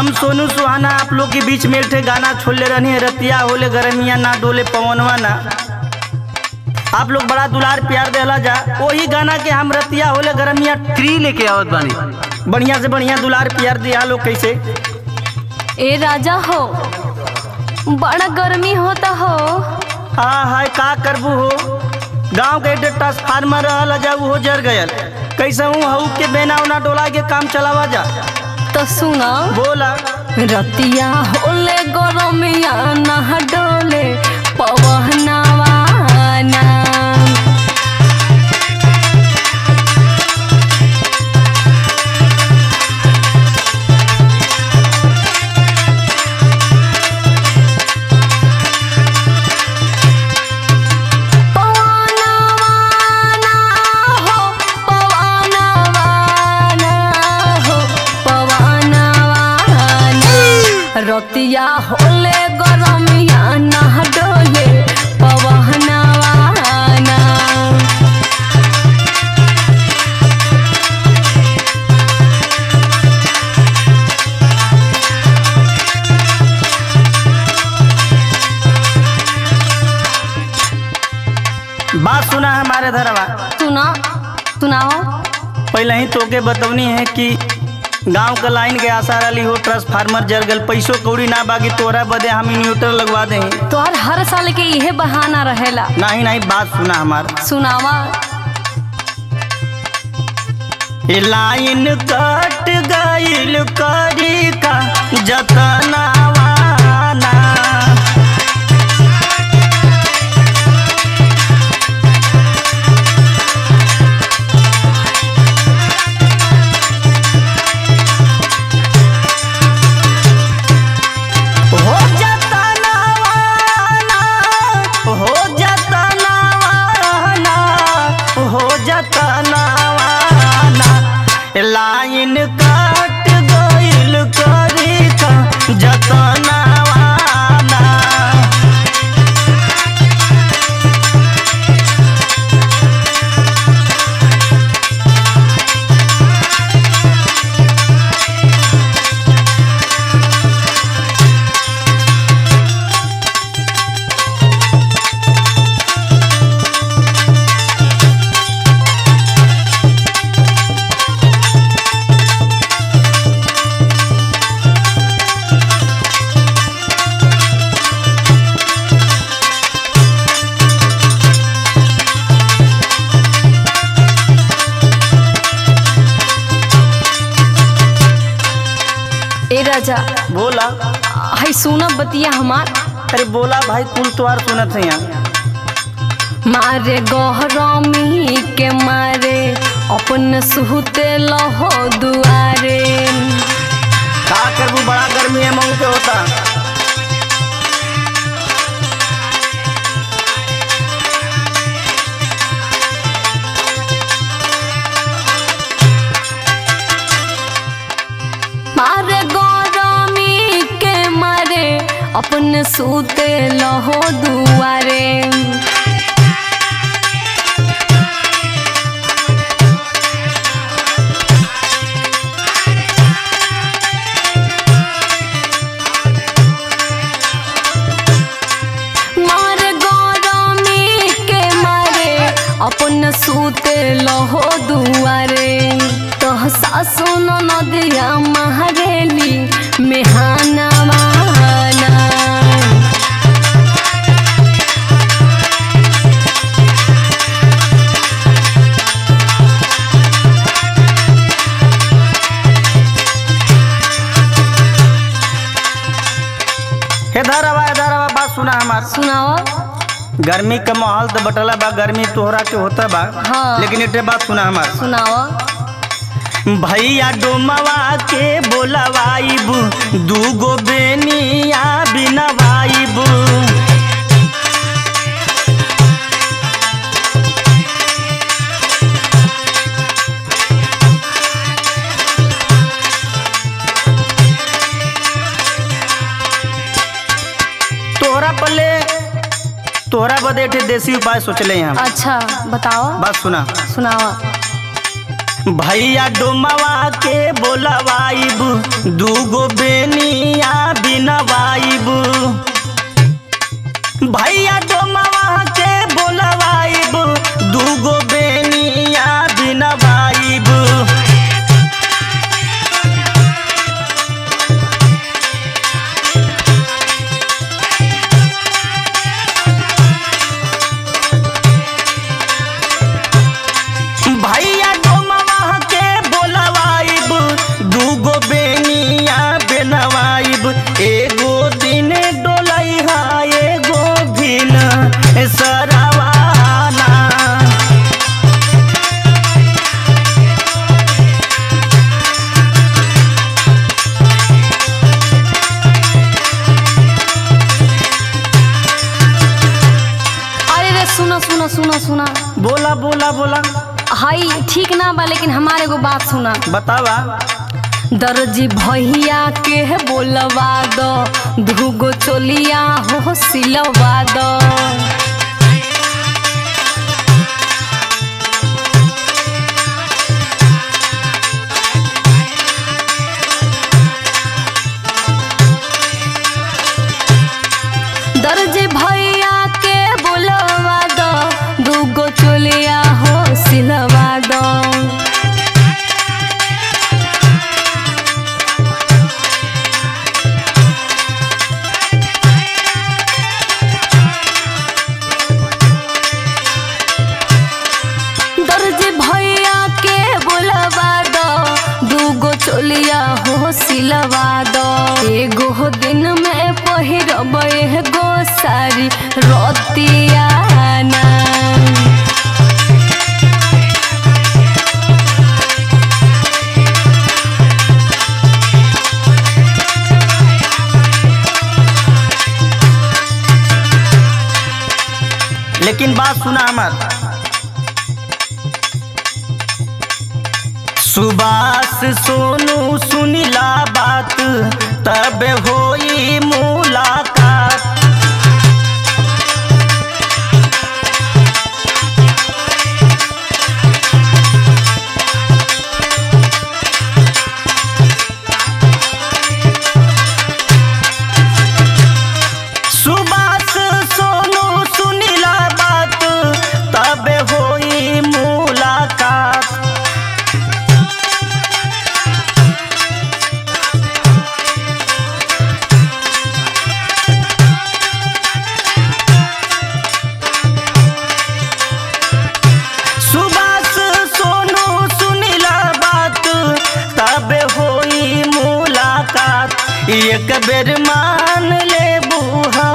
हम सोनू सुहाना आप लोग के बीच में एक गाना छोड़ले रहनी है, रतिया होले गरमिया ना डोले पवनवा ना। आप लोग बड़ा दुलार प्यार देला जा, वही गाना के हम रतिया होले गरमिया 3 लेके आवत बानी। बढ़िया से बढ़िया दुलार प्यार दिया लोग कैसे। ए राजा हो बड़ा गर्मी होता हो। हाँ हाय का करबू हो, गांव के ट्रांसफार्मर रहल जा वो जर गयल, कैसे हूँ हऊ के बेना उना डोला के काम चलावा जा। तो सुना बोला रतिया होले गरमिया ना डोले पवनवा ना। रतिया होले गरमिया ना डोले पवनवा ना। बात सुना हमारे धरवा। सुनाओ। पहले ही तोके बतवनी है कि गांव का लाइन के आशा रही हो, ट्रांसफार्मर जल गल, पैसों कौड़ी ना बागी तोरा बदे हम इन्वर्टर लगवा दे। तो हर साल के यह बहाना रहेला। नहीं बात सुना हमार। सुनावा। लाइन कट गईल करी का जतनावा ना। लाइन कट गईल करी का जतनावा ना। ए राजा बोला। हाय सुना बतिया हमार। अरे बोला भाई, कुल तुआर सुनत है यहाँ। मारे गहरमी के मारे अपन सुहते लहो दुआरे। का करबू, बड़ा गर्मी है मऊ पे होता। मारे गरमी के मारे अपन सूते लहो दुआरे। मारे गरमी के मारे अपन सूते लहो दुआरे। तो सासु नदिया महरेली मेहानवा ना। इधर आवा बात सुना हमार। सुनाओ। गर्मी का माहौल तो बटला बा, गर्मी तोहरा के होता बा। हाँ। लेकिन एक बात सुना हमार। सुनाओ। भैया डोमवा के बोलवाइबू, दूगो बेनिया बिनवाइबू। तोहरा बदे देसी उपाय सोचले हैं। अच्छा बताओ। बात सुना। सुनाओ। भैया डोमवा के बोलवाइब, दूगो बेनिया बिनवाइब। भैया डोमवा के बोलवाइब, दूगो बेनिया बिनवाइब। भैया डोमवा के बोलवाइब, दूगो बेनिया बिनवाइब। एगो दिन डोलैहा, एगो दिन सरवाना। अरे रे सुना सुना सुना सुना, बोला बोला बोला। हाई ठीक ना बा, लेकिन हमारे को बात सुना। बतावा। दर्जी भैया के बोलवा दो, दूगो चोलिया हो सिलवा दो। दर्जी भैया के बोलवा दो, दूगो चोलिया हो सिलवा दो। दर्जी भैया के बोलवा दो, दूगो चोलिया हो सिलवा दो। एगो दिन में पहिरब एगो सारी रतियाना। लेकिन बात सुना हमार। सुबास सोनू सुनिला बात, तब होई मुलाकात। सुबास सोनू सुनिला बात, तब होई मुलाकात। सुबास सोनू सुनिला बात, तब होई मुलाकात। एक बेर मान ले बुहा